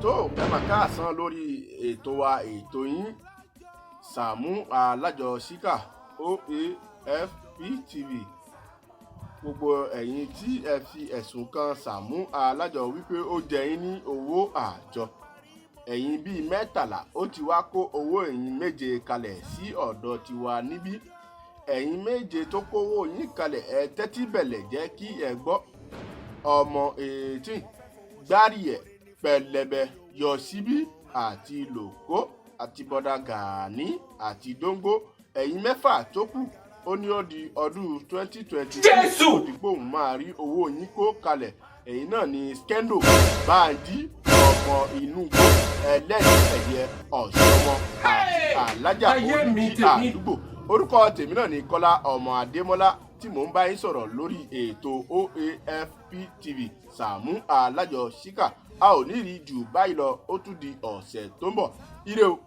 tó ẹ mà káàsán lórí ètò wa ètò yín Sàámú Alájọṣíkà OAFP-TV. Gbogbo ẹ̀yin tí ẹ fi ẹ̀sùn kan Sàámú Alájọ wípé ó jẹ yín ní owó àjọ, ẹ̀yin bíi 13 ó ti wá kó owó ẹ̀yin 7 kalẹ̀ sí ọ̀dọ̀ tiwa níbí. Ẹ̀yin 7 tó kówó yín kalẹ̀, ẹ tẹ́tí bẹ̀lẹ̀ jẹ́ kí ẹ gbọ́. Ọmọ 18 Gbáríyẹ̀, Pẹlẹbẹ, Yọ̀síbí àti Lòkó àti Bọ́dà Gàní àti Dóngó. Ẹ̀yin 6 tó kù ó ní ó di ọdún 2020 Jésù òdìgbò máa rí owó yín kó kalẹ̀. Ẹ̀yin náà ni Skendo, Bánjí, ọmọ inú igbó, ẹlẹ́rìí ẹ̀yẹ, ọ̀ṣọ́mọ àti Alájà oríṣi àdúgbò. Orúkọ tèmi náà ni Kọ́lá ọmọ Adémọ́lá tí mò ń bá yín sọ̀rọ̀ lórí ètò OAFP-TV Sàámú Alájọṣíkà. A ò ní rí jù báyìí lọ, ó tún di ọ̀sẹ̀ tó ń bọ̀. Ire o.